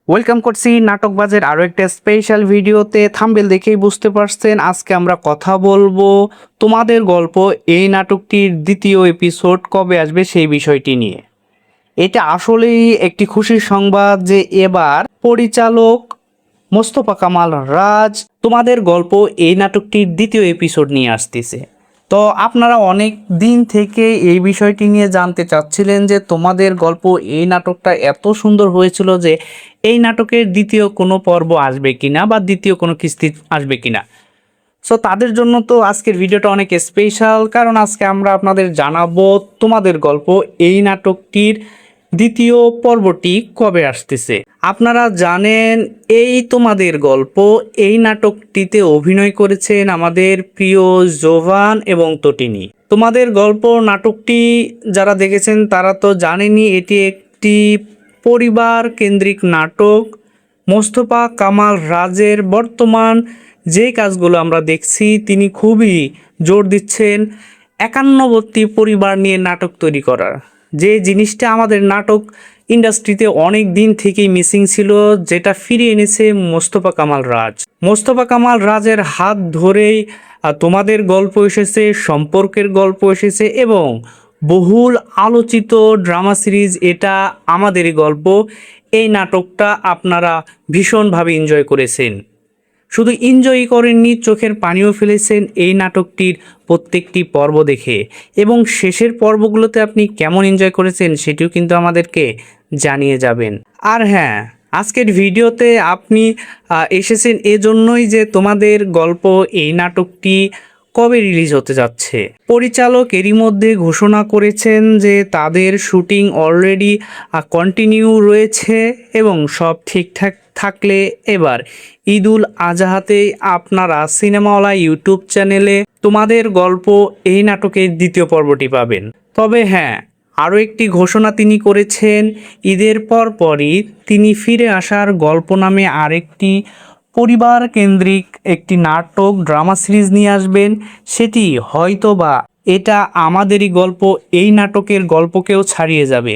Welcome করছি নাটকবাজের আরও একটা স্পেশাল ভিডিওতে। থাম্বনেল দেখেই বুঝতে পারছেন আজকে আমরা কথা বলবো তোমাদের গল্প এই নাটকটির দ্বিতীয় এপিসোড কবে আসবে সেই বিষয়টি নিয়ে। এটা আসলেই একটি খুশির সংবাদ যে এবার পরিচালক মোস্তফা কামাল রাজ তোমাদের গল্প এই নাটকটির দ্বিতীয় এপিসোড নিয়ে আসতেছে। তো আপনারা অনেক দিন থেকে এই বিষয়টি নিয়ে জানতে চাচ্ছিলেন যে তোমাদের গল্প এই নাটকটা এত সুন্দর হয়েছিল যে এই নাটকের দ্বিতীয় কোনো পর্ব আসবে কিনা বা দ্বিতীয় কোনো কিস্তি আসবে কিনা। সো তাদের জন্য তো আজকের ভিডিওটা অনেক স্পেশাল, কারণ আজকে আমরা আপনাদের জানাবো তোমাদের গল্প এই নাটকটির দ্বিতীয় পর্বটি কবে আসতেছে। আপনারা জানেন এই তোমাদের গল্প এই নাটকটিতে অভিনয় করেছেন আমাদের প্রিয় জোভান এবং তটিনী। তোমাদের গল্প নাটকটি যারা দেখেছেন তারা তো জানেনই এটি একটি পরিবার কেন্দ্রিক নাটক। মোস্তফা কামাল রাজের বর্তমান যে কাজগুলো আমরা দেখছি তিনি খুবই জোর দিচ্ছেন একান্নবর্তী পরিবার নিয়ে নাটক তৈরি করার, যে জিনিসটা আমাদের নাটক ইন্ডাস্ট্রিতে অনেক দিন থেকেই মিসিং ছিল, যেটা ফিরিয়ে এনেছে মোস্তফা কামাল রাজ। মোস্তফা কামাল রাজের হাত ধরেই তোমাদের গল্প এসেছে, সম্পর্কের গল্প এসেছে এবং বহুল আলোচিত ড্রামা সিরিজ এটা আমাদেরই গল্প। এই নাটকটা আপনারা ভীষণভাবে এনজয় করেছেন, শুধু এনজয় করেননি, চোখের পানিও ফেলেছেন এই নাটকটির প্রত্যেকটি পর্ব দেখে। এবং শেষের পর্বগুলোতে আপনি কেমন এনজয় করেছেন সেটিও কিন্তু আমাদেরকে জানিয়ে যাবেন। আর হ্যাঁ, আজকের ভিডিওতে আপনি এসেছেন এজন্যই যে তোমাদের গল্প এই নাটকটি কবে রিলিজ হতে যাচ্ছে। পরিচালক এরই মধ্যে ঘোষণা করেছেন যে তাদের শুটিং অলরেডি কন্টিনিউ রয়েছে এবং সব ঠিকঠাক থাকলে এবার ঈদুল আজহাতেই আপনারা সিনেমাওয়ালা ইউটিউব চ্যানেলে তোমাদের গল্প এই নাটকের দ্বিতীয় পর্বটি পাবেন। তবে হ্যাঁ, আরও একটি ঘোষণা তিনি করেছেন, ঈদের পরপরই তিনি ফিরে আসার গল্প নামে আরেকটি পরিবার কেন্দ্রিক একটি নাটক ড্রামা সিরিজ নিয়ে আসবেন। সেটি হয়তোবা এটা আমাদেরই গল্প এই নাটকের গল্পকেও ছাড়িয়ে যাবে।